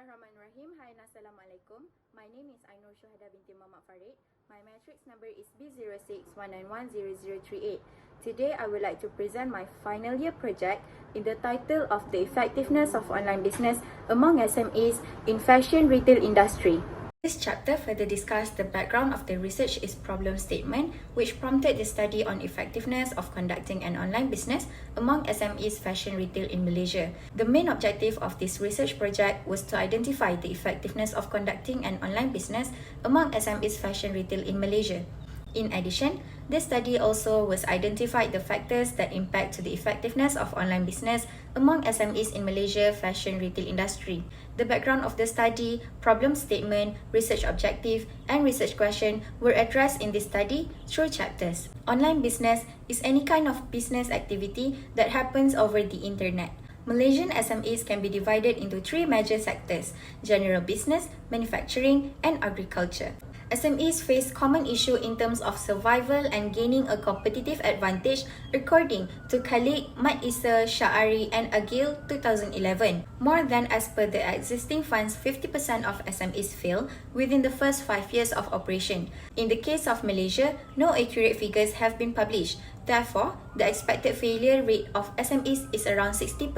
Bismillahirrahmanirrahim. Hai, Assalamualaikum. My name is Ainnur Shuhada binti MOHAMMAD FARID. My matrix number is B0619100038. Today, I would like to present my final year project in the title of The Effectiveness of Online Business Among SMEs in Fashion Retail Industry. This chapter further discussed the background of the research is problem statement, which prompted the study on effectiveness of conducting an online business among SMEs fashion retail in Malaysia. The main objective of this research project was to identify the effectiveness of conducting an online business among SMEs fashion retail in Malaysia. In addition, this study also was identified the factors that impact to the effectiveness of online business among SMEs in Malaysia fashion retail industry. The background of the study, problem statement, research objective, and research question were addressed in this study through chapters. Online business is any kind of business activity that happens over the internet. Malaysian SMEs can be divided into three major sectors: general business, manufacturing, and agriculture. SMEs face common issue in terms of survival and gaining a competitive advantage according to Khalid, Mat Isa, Syahari and Agil 2011. More than as per the existing funds, 50% of SMEs fail within the first 5 years of operation. In the case of Malaysia, no accurate figures have been published. Therefore, the expected failure rate of SMEs is around 60%.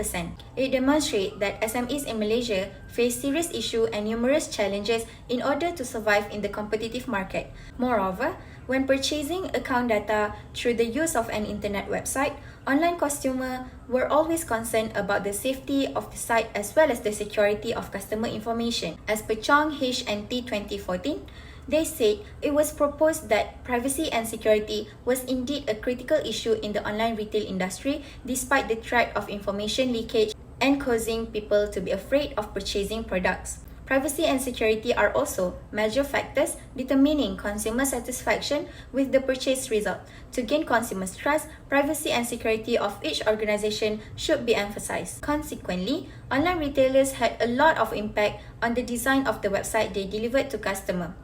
It demonstrates that SMEs in Malaysia face serious issues and numerous challenges in order to survive in the competitive market. Moreover, when purchasing account data through the use of an internet website, online consumers were always concerned about the safety of the site as well as the security of customer information. As per Chong H&T 2014, they said it was proposed that privacy and security was indeed a critical issue in the online retail industry despite the threat of information leakage and causing people to be afraid of purchasing products. Privacy and security are also major factors determining consumer satisfaction with the purchase result. To gain consumers' trust, privacy and security of each organization should be emphasized. Consequently, online retailers had a lot of impact on the design of the website they delivered to customers.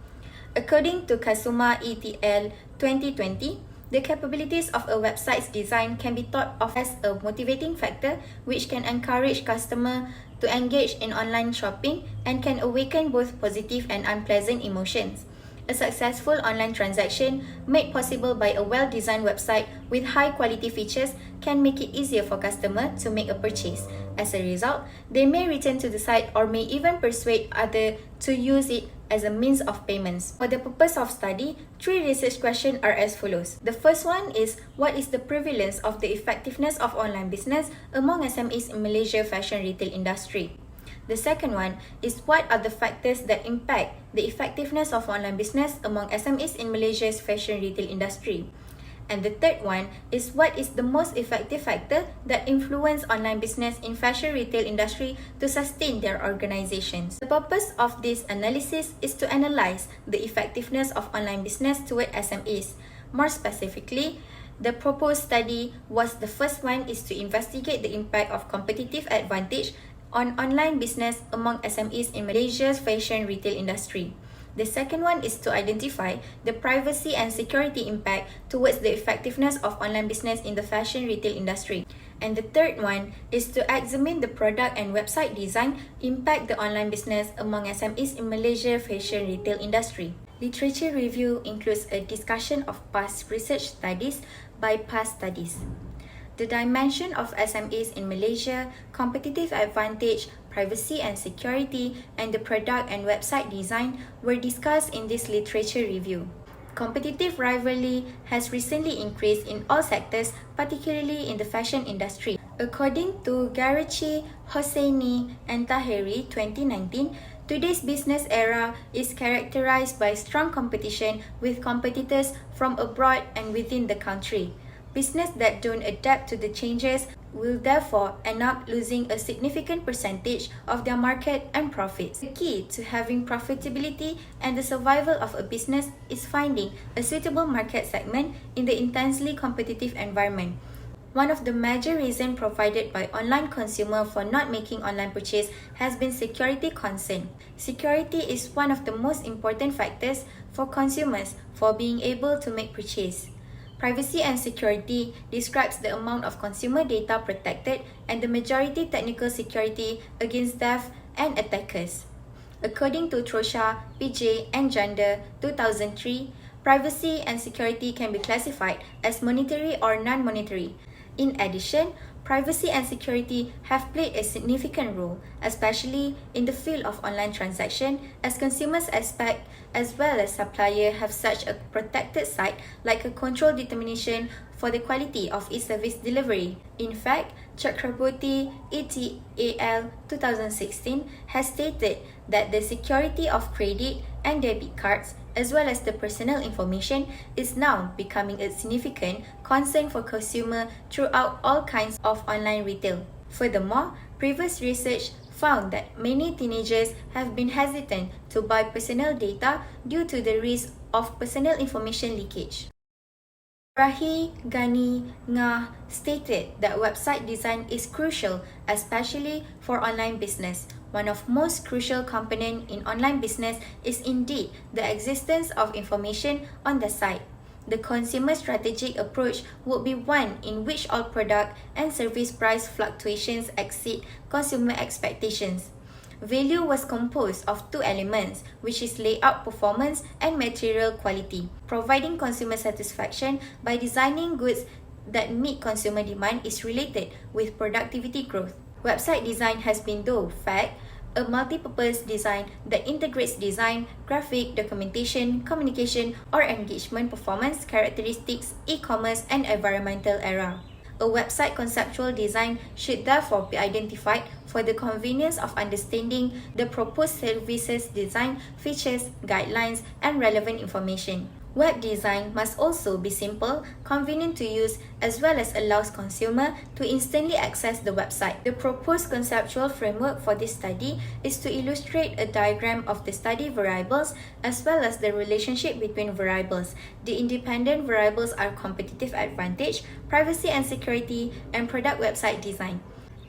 According to Kasuma ETL 2020, the capabilities of a website's design can be thought of as a motivating factor which can encourage customers to engage in online shopping and can awaken both positive and unpleasant emotions. A successful online transaction made possible by a well-designed website with high-quality features can make it easier for customers to make a purchase. As a result, they may return to the site or may even persuade others to use it as a means of payments. For the purpose of study, three research questions are as follows. The first one is, what is the prevalence of the effectiveness of online business among SMEs in Malaysia fashion retail industry? The second one is, what are the factors that impact the effectiveness of online business among SMEs in Malaysia's fashion retail industry? And the third one is, what is the most effective factor that influence online business in fashion retail industry to sustain their organizations? The purpose of this analysis is to analyze the effectiveness of online business toward SMEs. More specifically, the proposed study was the first one is to investigate the impact of competitive advantage on online business among SMEs in Malaysia's fashion retail industry. The second one is to identify the privacy and security impact towards the effectiveness of online business in the fashion retail industry. And the third one is to examine the product and website design impact the online business among SMEs in Malaysia fashion retail industry. Literature review includes a discussion of past research studies by past studies. The dimension of SMEs in Malaysia, competitive advantage, privacy and security, and the product and website design were discussed in this literature review. Competitive rivalry has recently increased in all sectors, particularly in the fashion industry. According to Garachi, Hosseini, and Tahiri 2019, today's business era is characterized by strong competition with competitors from abroad and within the country. Business that don't adapt to the changes will therefore end up losing a significant percentage of their market and profits. The key to having profitability and the survival of a business is finding a suitable market segment in the intensely competitive environment. One of the major reasons provided by online consumers for not making online purchase has been security concern. Security is one of the most important factors for consumers for being able to make purchase. Privacy and security describes the amount of consumer data protected and the majority technical security against theft and attackers. According to Trosha, PJ, and Gender 2003, privacy and security can be classified as monetary or non-monetary. In addition, privacy and security have played a significant role, especially in the field of online transaction, as consumers expect as well as suppliers have such a protected site like a control determination for the quality of its service delivery. In fact, Chakraborty et al. 2016 has stated that the security of credit and debit cards as well as the personal information is now becoming a significant concern for consumers throughout all kinds of online retail. Furthermore, previous research found that many teenagers have been hesitant to buy personal data due to the risk of personal information leakage. Rahi Ghani Ngah stated that website design is crucial, especially for online business. One of most crucial components in online business is indeed the existence of information on the site. The consumer strategic approach would be one in which all product and service price fluctuations exceed consumer expectations. Value was composed of two elements, which is layout performance and material quality. Providing consumer satisfaction by designing goods that meet consumer demand is related with productivity growth. Website design has been, though fact, a multi-purpose design that integrates design, graphic, documentation, communication, or engagement performance characteristics, e-commerce, and environmental era. A website conceptual design should therefore be identified for the convenience of understanding the proposed services design, features, guidelines, and relevant information. Web design must also be simple, convenient to use, as well as allows consumer to instantly access the website. The proposed conceptual framework for this study is to illustrate a diagram of the study variables as well as the relationship between variables. The independent variables are competitive advantage, privacy and security, and product website design.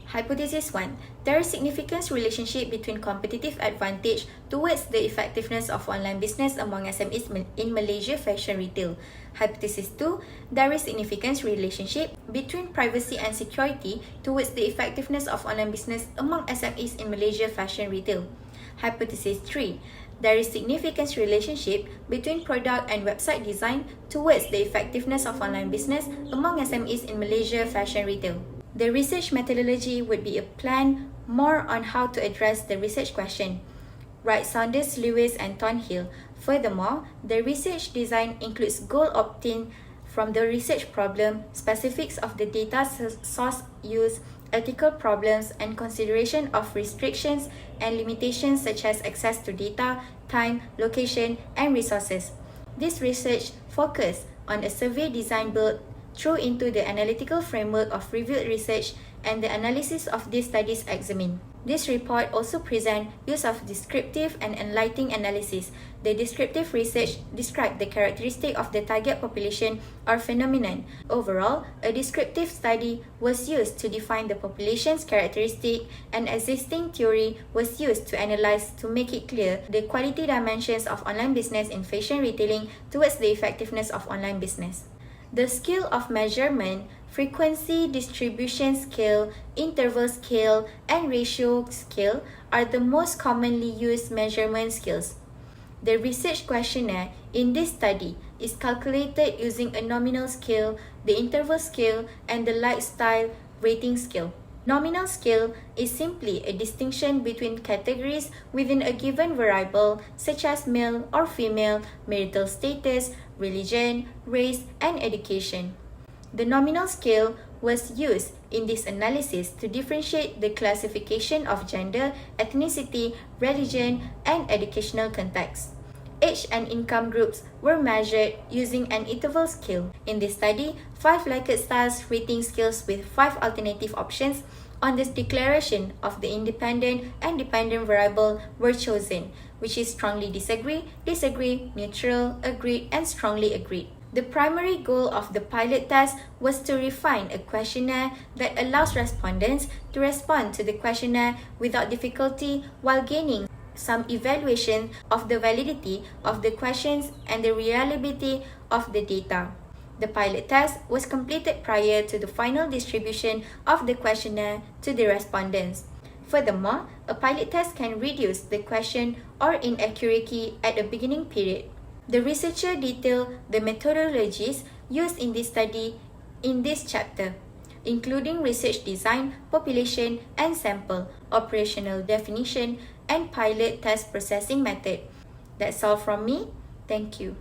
Hypothesis 1. There is significant relationship between competitive advantage towards the effectiveness of online business among SMEs in Malaysia fashion retail. Hypothesis 2. There is significant relationship between privacy and security towards the effectiveness of online business among SMEs in Malaysia fashion retail. Hypothesis 3. There is significant relationship between product and website design towards the effectiveness of online business among SMEs in Malaysia fashion retail. The research methodology would be a plan more on how to address the research question. Wright, Saunders, Lewis, and Thornhill. Furthermore, the research design includes goal obtained from the research problem, specifics of the data source use, ethical problems, and consideration of restrictions and limitations such as access to data, time, location, and resources. This research focused on a survey design built through into the analytical framework of reviewed research and the analysis of these studies examined. This report also presents use of descriptive and enlightening analysis. The descriptive research described the characteristic of the target population or phenomenon. Overall, a descriptive study was used to define the population's characteristic, and existing theory was used to analyze to make it clear the quality dimensions of online business in fashion retailing towards the effectiveness of online business. The scale of measurement, frequency distribution scale, interval scale, and ratio scale are the most commonly used measurement scales. The research questionnaire in this study is calculated using a nominal scale, the interval scale, and the lifestyle rating scale. Nominal scale is simply a distinction between categories within a given variable, such as male or female, marital status, religion, race, and education. The nominal scale was used in this analysis to differentiate the classification of gender, ethnicity, religion, and educational context. Age and income groups were measured using an interval scale. In this study, 5 Likert styles rating scales with 5 alternative options on this declaration of the independent and dependent variable were chosen, which is strongly disagree, disagree, neutral, agreed, and strongly agreed. The primary goal of the pilot test was to refine a questionnaire that allows respondents to respond to the questionnaire without difficulty while gaining some evaluation of the validity of the questions and the reliability of the data. The pilot test was completed prior to the final distribution of the questionnaire to the respondents. Furthermore, a pilot test can reduce the question or inaccuracy at the beginning period. The researcher detailed the methodologies used in this study in this chapter, including research design, population and sample, operational definition, and pilot test processing method. That's all from me. Thank you.